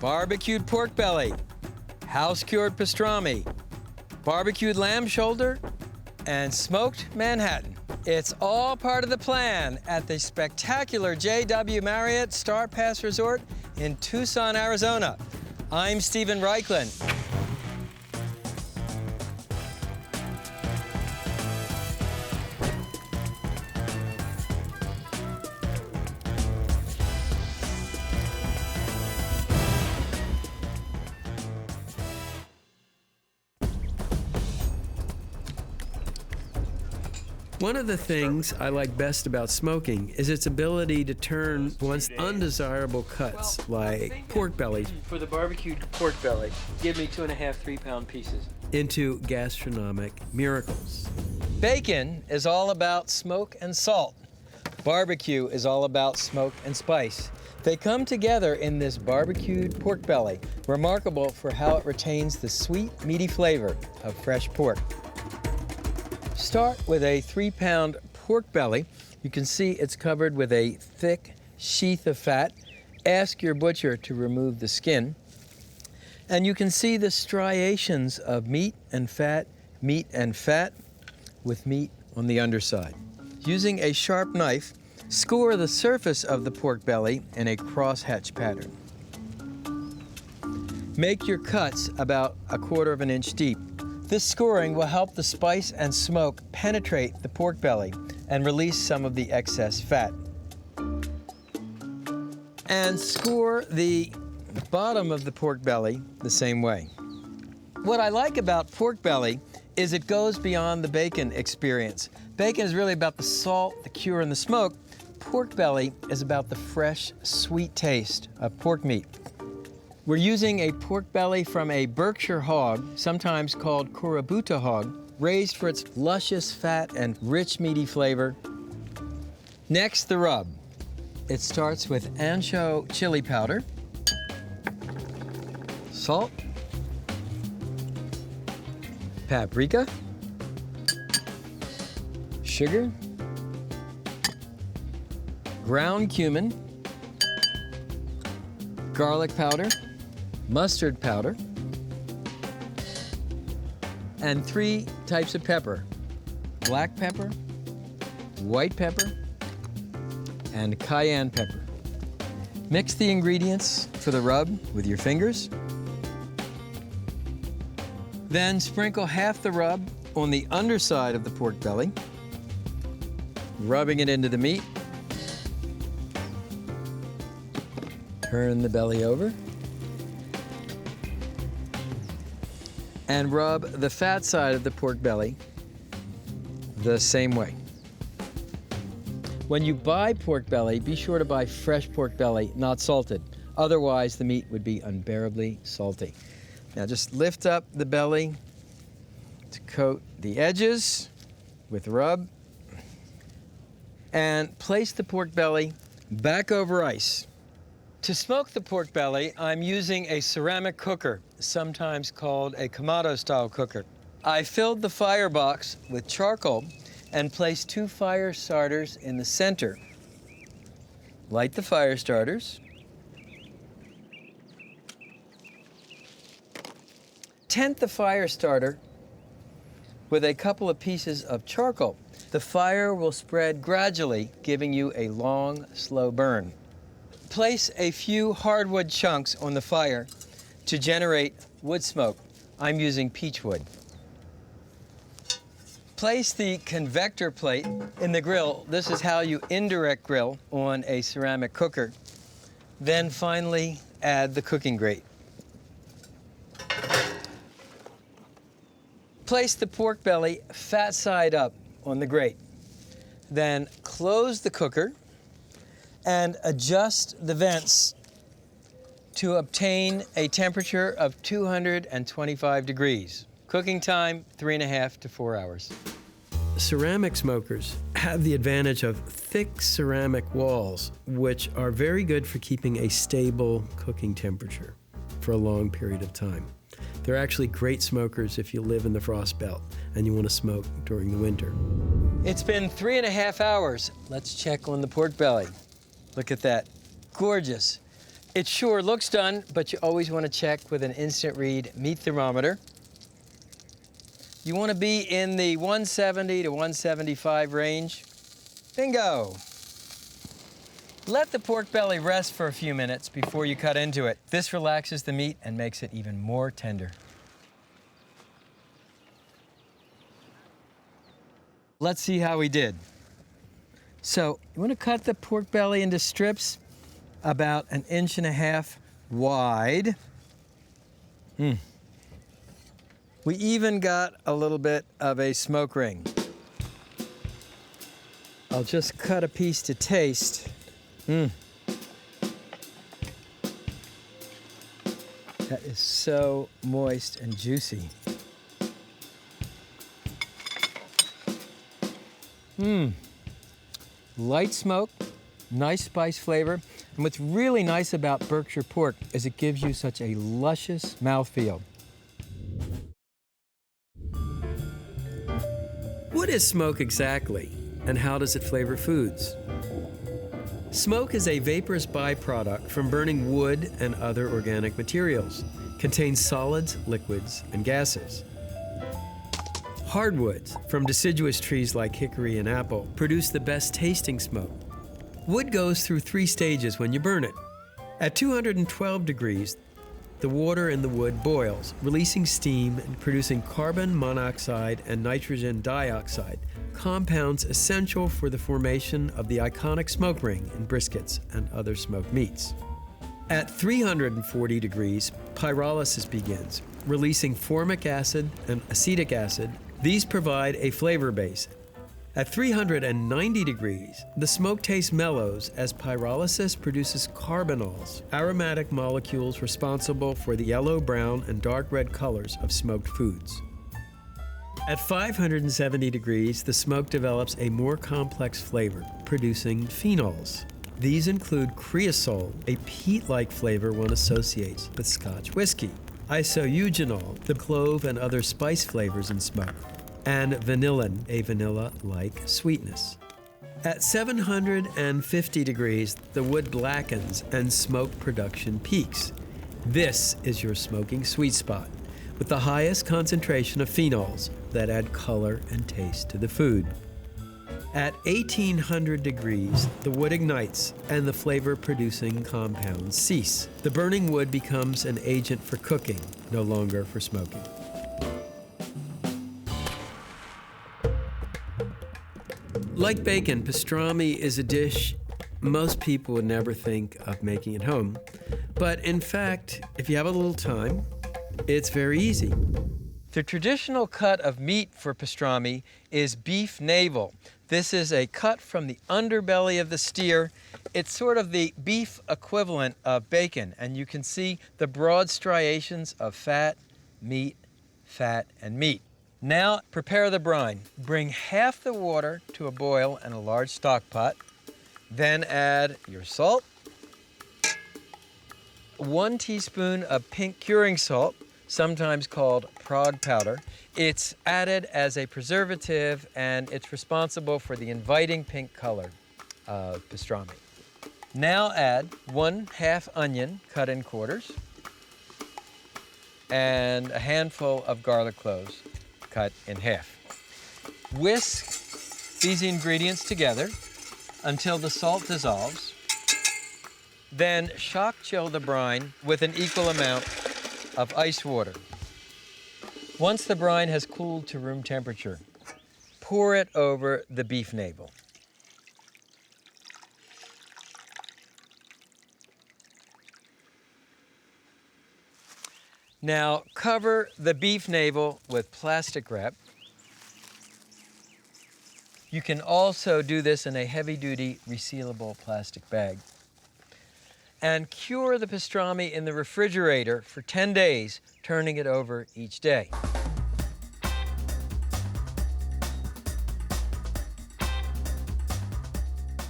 barbecued pork belly, house-cured pastrami, barbecued lamb shoulder, and smoked Manhattan. It's all part of the plan at the spectacular JW Marriott Star Pass Resort in Tucson, Arizona. I'm Stephen Raichlen. One of the things I like best about smoking is its ability to turn once undesirable cuts, like pork belly, For the barbecued pork belly, give me 2.5 3-pound pieces. into gastronomic miracles. Bacon is all about smoke and salt. Barbecue is all about smoke and spice. They come together in this barbecued pork belly, remarkable for how it retains the sweet, meaty flavor of fresh pork. Start with a 3-pound pork belly. You can see it's covered with a thick sheath of fat. Ask your butcher to remove the skin. And you can see the striations of meat and fat, with meat on the underside. Using a sharp knife, score the surface of the pork belly in a crosshatch pattern. Make your cuts about 1/4 inch deep. This scoring will help the spice and smoke penetrate the pork belly and release some of the excess fat. And score the bottom of the pork belly the same way. What I like about pork belly is it goes beyond the bacon experience. Bacon is really about the salt, the cure, and the smoke. Pork belly is about the fresh, sweet taste of pork meat. We're using a pork belly from a Berkshire hog, sometimes called Kurabuta hog, raised for its luscious fat and rich meaty flavor. Next, the rub. It starts with ancho chili powder, salt, paprika, sugar, ground cumin, garlic powder, mustard powder, and 3 types of pepper: black pepper, white pepper, and cayenne pepper. Mix the ingredients for the rub with your fingers. Then sprinkle half the rub on the underside of the pork belly, rubbing it into the meat. Turn the belly over. And rub the fat side of the pork belly the same way. When you buy pork belly, be sure to buy fresh pork belly, not salted. Otherwise, the meat would be unbearably salty. Now just lift up the belly to coat the edges with rub and place the pork belly back over ice. To smoke the pork belly, I'm using a ceramic cooker, sometimes called a Kamado-style cooker. I filled the firebox with charcoal and placed 2 fire starters in the center. Light the fire starters. Tent the fire starter with a couple of pieces of charcoal. The fire will spread gradually, giving you a long, slow burn. Place a few hardwood chunks on the fire to generate wood smoke. I'm using peach wood. Place the convector plate in the grill. This is how you indirect grill on a ceramic cooker. Then finally add the cooking grate. Place the pork belly fat side up on the grate. Then close the cooker and adjust the vents to obtain a temperature of 225 degrees. Cooking time, 3.5 to 4 hours. Ceramic smokers have the advantage of thick ceramic walls, which are very good for keeping a stable cooking temperature for a long period of time. They're actually great smokers if you live in the frost belt and you want to smoke during the winter. It's been 3.5 hours. Let's check on the pork belly. Look at that, gorgeous. It sure looks done, but you always want to check with an instant read meat thermometer. You want to be in the 170 to 175 range. Bingo! Let the pork belly rest for a few minutes before you cut into it. This relaxes the meat and makes it even more tender. Let's see how we did. So you want to cut the pork belly into strips about 1.5 inches wide. We even got a little bit of a smoke ring. I'll just cut a piece to taste. That is so moist and juicy. Light smoke, nice spice flavor. And what's really nice about Berkshire pork is it gives you such a luscious mouthfeel. What is smoke exactly, and how does it flavor foods? Smoke is a vaporous byproduct from burning wood and other organic materials. Contains solids, liquids, and gases. Hardwoods from deciduous trees like hickory and apple produce the best tasting smoke. Wood goes through 3 stages when you burn it. At 212 degrees, the water in the wood boils, releasing steam and producing carbon monoxide and nitrogen dioxide, compounds essential for the formation of the iconic smoke ring in briskets and other smoked meats. At 340 degrees, pyrolysis begins, releasing formic acid and acetic acid. These provide a flavor base. At 390 degrees, the smoke taste mellows as pyrolysis produces carbanols, aromatic molecules responsible for the yellow, brown, and dark red colors of smoked foods. At 570 degrees, the smoke develops a more complex flavor, producing phenols. These include creosol, a peat-like flavor one associates with Scotch whiskey, isoeugenol, the clove and other spice flavors in smoke, and vanillin, a vanilla-like sweetness. At 750 degrees, the wood blackens and smoke production peaks. This is your smoking sweet spot, with the highest concentration of phenols that add color and taste to the food. At 1800 degrees, the wood ignites and the flavor-producing compounds cease. The burning wood becomes an agent for cooking, no longer for smoking. Like bacon, pastrami is a dish most people would never think of making at home. But in fact, if you have a little time, it's very easy. The traditional cut of meat for pastrami is beef navel. This is a cut from the underbelly of the steer. It's sort of the beef equivalent of bacon, and you can see the broad striations of fat, and meat. Now prepare the brine. Bring half the water to a boil in a large stock pot. Then add your salt, 1 teaspoon of pink curing salt, sometimes called Prague powder. It's added as a preservative, and it's responsible for the inviting pink color of pastrami. Now add 1/2 onion cut in quarters and a handful of garlic cloves cut in half. Whisk these ingredients together until the salt dissolves. Then shock chill the brine with an equal amount of ice water. Once the brine has cooled to room temperature, pour it over the beef navel. Now cover the beef navel with plastic wrap. You can also do this in a heavy-duty resealable plastic bag. And cure the pastrami in the refrigerator for 10 days, turning it over each day.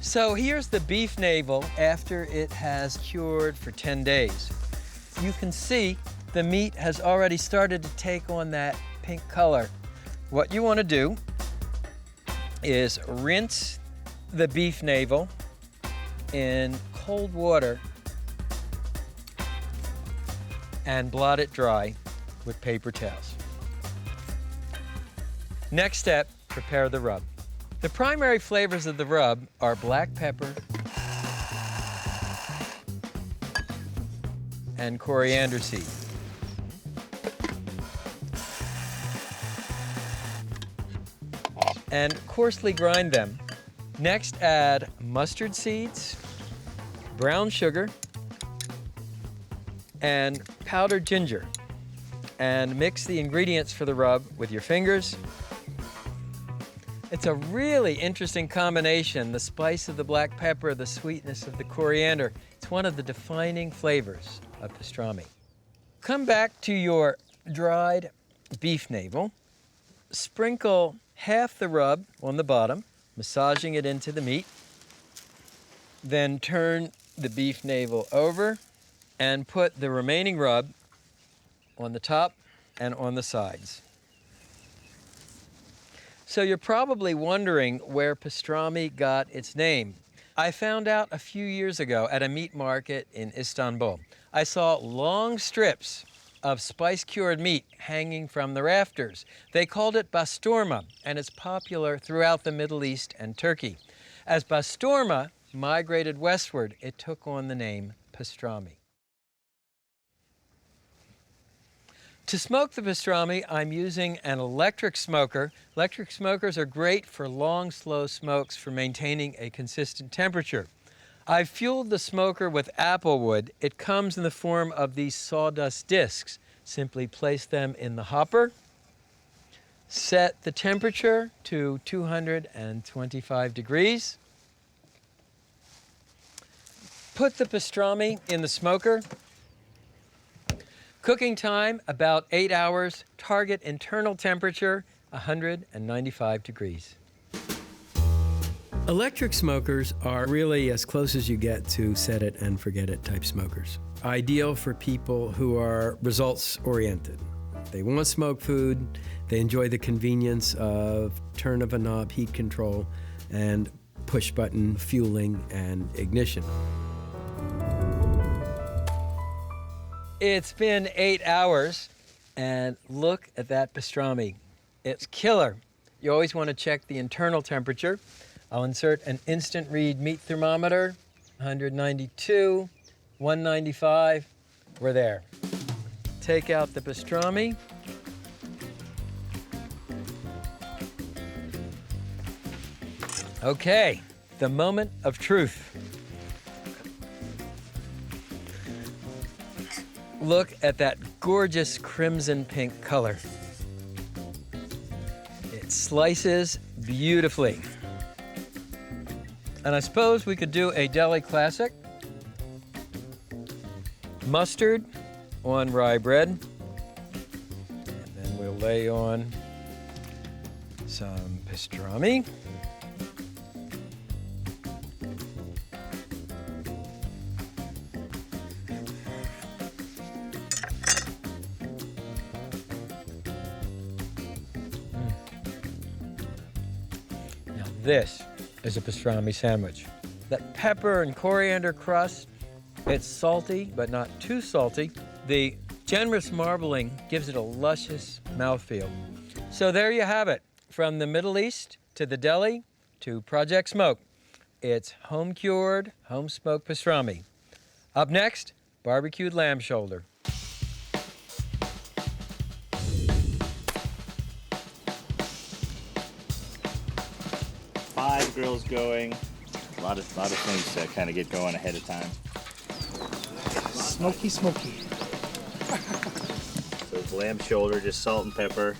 So here's the beef navel after it has cured for 10 days. You can see the meat has already started to take on that pink color. What you want to do is rinse the beef navel in cold water and blot it dry with paper towels. Next step, prepare the rub. The primary flavors of the rub are black pepper and coriander seed. And coarsely grind them. Next, add mustard seeds, brown sugar, and powdered ginger. And mix the ingredients for the rub with your fingers. It's a really interesting combination, the spice of the black pepper, the sweetness of the coriander. It's one of the defining flavors of pastrami. Come back to your dried beef navel. Sprinkle half the rub on the bottom, massaging it into the meat. Then turn the beef navel over and put the remaining rub on the top and on the sides. So you're probably wondering where pastrami got its name. I found out a few years ago at a meat market in Istanbul. I saw long strips of spice-cured meat hanging from the rafters. They called it basturma, and it's popular throughout the Middle East and Turkey. As basturma migrated westward, it took on the name pastrami. To smoke the pastrami, I'm using an electric smoker. Electric smokers are great for long, slow smokes for maintaining a consistent temperature. I've fueled the smoker with apple wood. It comes in the form of these sawdust discs. Simply place them in the hopper. Set the temperature to 225 degrees. Put the pastrami in the smoker. Cooking time, about 8 hours. Target internal temperature, 195 degrees. Electric smokers are really as close as you get to set it and forget it type smokers. Ideal for people who are results oriented. They want smoked food, they enjoy the convenience of turn of a knob heat control and push button fueling and ignition. It's been 8 hours, and look at that pastrami. It's killer. You always want to check the internal temperature. I'll insert an instant read meat thermometer, 192, 195, we're there. Take out the pastrami. Okay, the moment of truth. Look at that gorgeous crimson pink color. It slices beautifully. And I suppose we could do a deli classic. Mustard on rye bread. And then we'll lay on some pastrami. This is a pastrami sandwich. That pepper and coriander crust, it's salty, but not too salty. The generous marbling gives it a luscious mouthfeel. So there you have it. From the Middle East to the deli to Project Smoke. It's home-cured, home-smoked pastrami. Up next, barbecued lamb shoulder. 5 grills going. A lot of things to kind of get going ahead of time. Smoky, smoky. So it's lamb shoulder, just salt and pepper,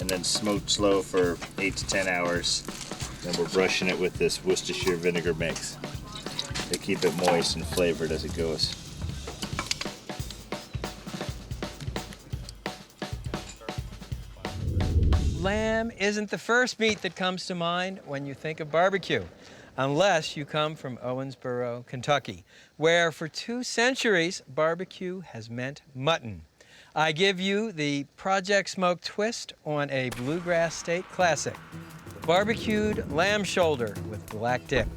and then smoked slow for 8 to 10 hours. Then we're brushing it with this Worcestershire vinegar mix to keep it moist and flavored as it goes. Lamb isn't the first meat that comes to mind when you think of barbecue, unless you come from Owensboro, Kentucky, where for 2 centuries, barbecue has meant mutton. I give you the Project Smoke twist on a bluegrass state classic, barbecued lamb shoulder with black dip.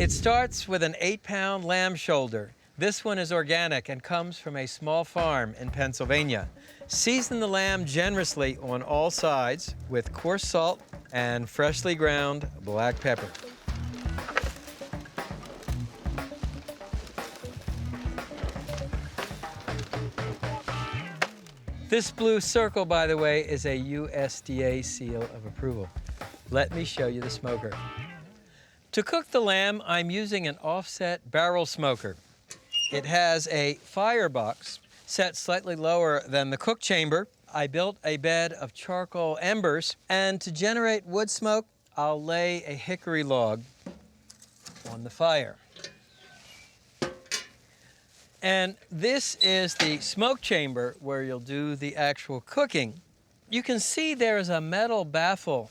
It starts with an 8-pound lamb shoulder. This one is organic and comes from a small farm in Pennsylvania. Season the lamb generously on all sides with coarse salt and freshly ground black pepper. This blue circle, by the way, is a USDA seal of approval. Let me show you the smoker. To cook the lamb, I'm using an offset barrel smoker. It has a firebox set slightly lower than the cook chamber. I built a bed of charcoal embers, and to generate wood smoke, I'll lay a hickory log on the fire. And this is the smoke chamber where you'll do the actual cooking. You can see there is a metal baffle.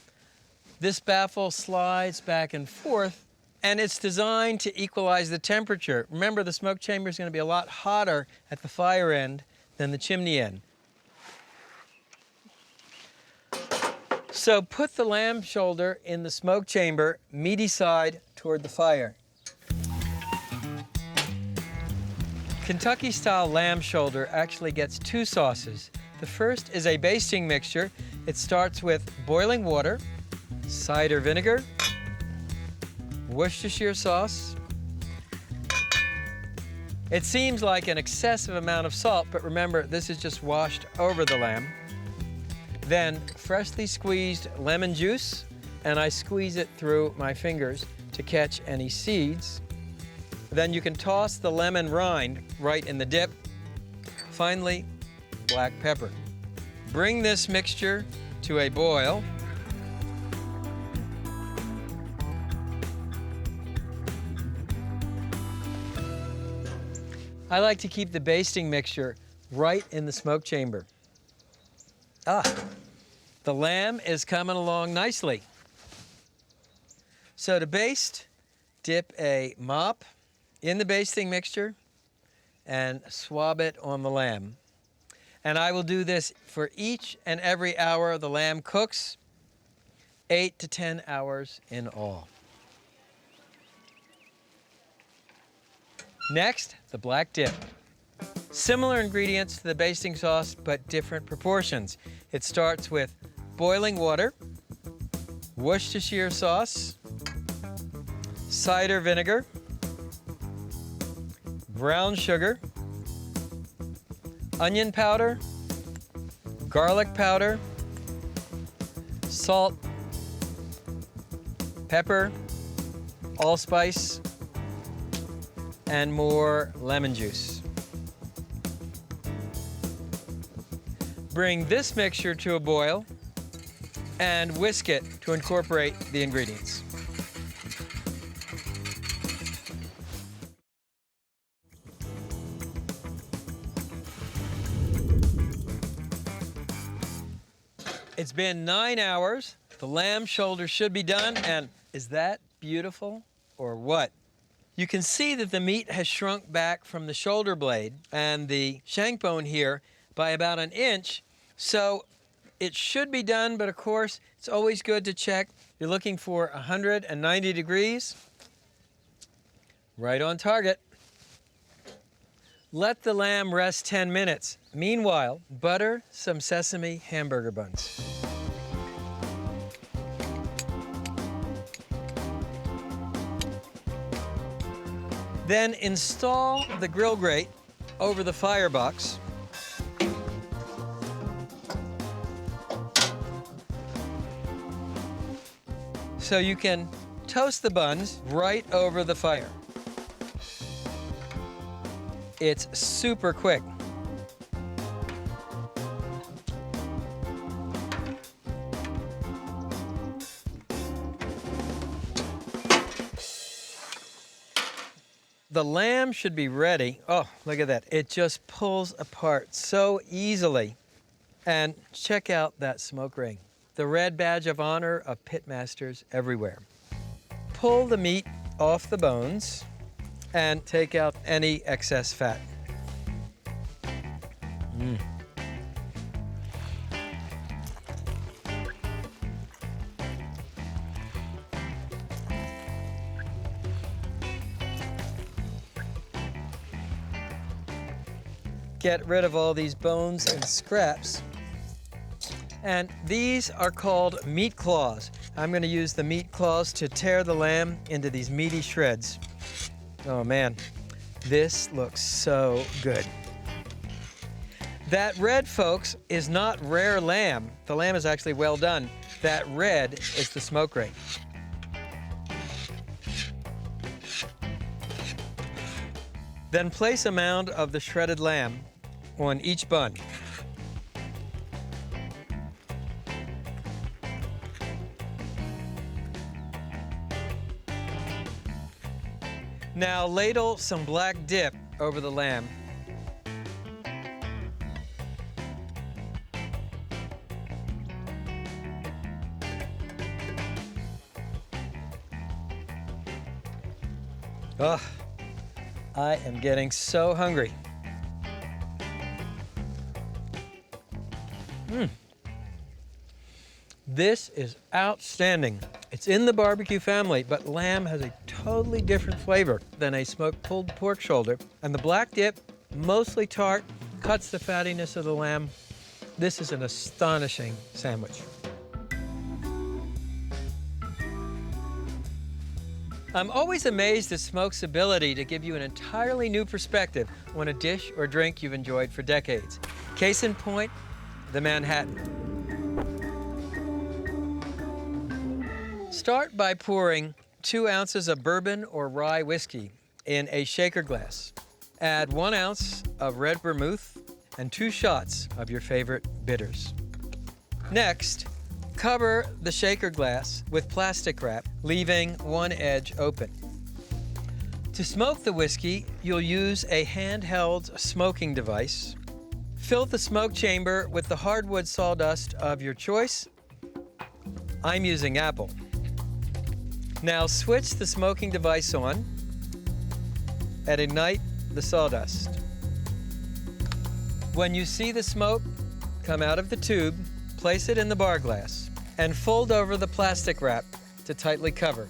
This baffle slides back and forth, and it's designed to equalize the temperature. Remember, the smoke chamber is going to be a lot hotter at the fire end than the chimney end. So put the lamb shoulder in the smoke chamber, meaty side toward the fire. Kentucky-style lamb shoulder actually gets 2 sauces. The first is a basting mixture. It starts with boiling water, cider vinegar, Worcestershire sauce. It seems like an excessive amount of salt, but remember, this is just washed over the lamb. Then freshly squeezed lemon juice, and I squeeze it through my fingers to catch any seeds. Then you can toss the lemon rind right in the dip. Finally, black pepper. Bring this mixture to a boil. I like to keep the basting mixture right in the smoke chamber. The lamb is coming along nicely. So to baste, dip a mop in the basting mixture and swab it on the lamb. And I will do this for each and every hour the lamb cooks, 8 to 10 hours in all. Next, the black dip. Similar ingredients to the basting sauce, but different proportions. It starts with boiling water, Worcestershire sauce, cider vinegar, brown sugar, onion powder, garlic powder, salt, pepper, allspice, and more lemon juice. Bring this mixture to a boil and whisk it to incorporate the ingredients. It's been 9 hours. The lamb shoulder should be done, and is that beautiful or what? You can see that the meat has shrunk back from the shoulder blade and the shank bone here by about 1 inch. So it should be done, but of course, it's always good to check. You're looking for 190 degrees. Right on target. Let the lamb rest 10 minutes. Meanwhile, butter some sesame hamburger buns. Then install the grill grate over the firebox. So you can toast the buns right over the fire. It's super quick. The lamb should be ready. Oh, look at that. It just pulls apart so easily. And check out that smoke ring. The red badge of honor of pitmasters everywhere. Pull the meat off the bones and take out any excess fat. get rid of all these bones and scraps. And these are called meat claws. I'm going to use the meat claws to tear the lamb into these meaty shreds. Oh man, this looks so good. That red, folks, is not rare lamb. The lamb is actually well done. That red is the smoke rate. Then place a mound of the shredded lamb on each bun. Now ladle some black dip over the lamb. Ugh, I am getting so hungry. This is outstanding. It's in the barbecue family, but lamb has a totally different flavor than a smoked pulled pork shoulder. And the black dip, mostly tart, cuts the fattiness of the lamb. This is an astonishing sandwich. I'm always amazed at smoke's ability to give you an entirely new perspective on a dish or drink you've enjoyed for decades. Case in point, the Manhattan. Start by pouring 2 ounces of bourbon or rye whiskey in a shaker glass. Add 1 ounce of red vermouth and 2 shots of your favorite bitters. Next, cover the shaker glass with plastic wrap, leaving one edge open. To smoke the whiskey, you'll use a handheld smoking device. Fill the smoke chamber with the hardwood sawdust of your choice. I'm using apple. Now switch the smoking device on and ignite the sawdust. When you see the smoke come out of the tube, place it in the bar glass and fold over the plastic wrap to tightly cover.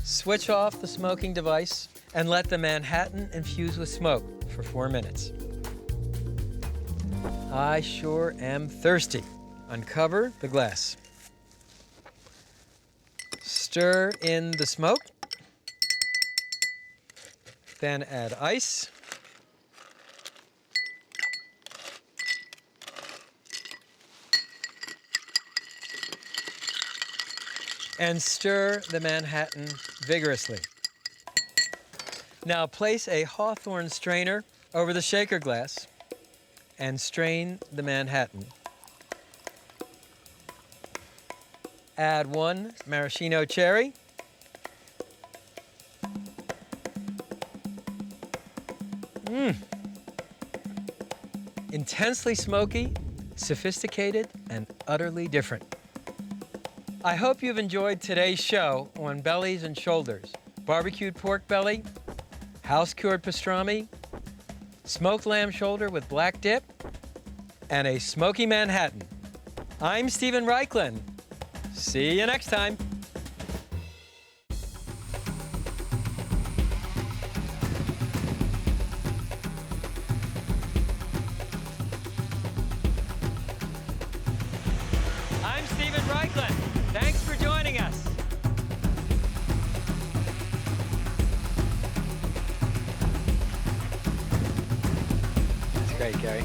Switch off the smoking device and let the Manhattan infuse with smoke for 4 minutes. I sure am thirsty. Uncover the glass. Stir in the smoke. Then add ice. And stir the Manhattan vigorously. Now place a Hawthorne strainer over the shaker glass and strain the Manhattan. Add 1 maraschino cherry. Intensely smoky, sophisticated, and utterly different. I hope you've enjoyed today's show on bellies and shoulders. Barbecued pork belly, house-cured pastrami, smoked lamb shoulder with black dip, and a smoky Manhattan. I'm Stephen Raichlen. See you next time. I'm Stephen Raichlen. Thanks for joining us. That's great, Gary.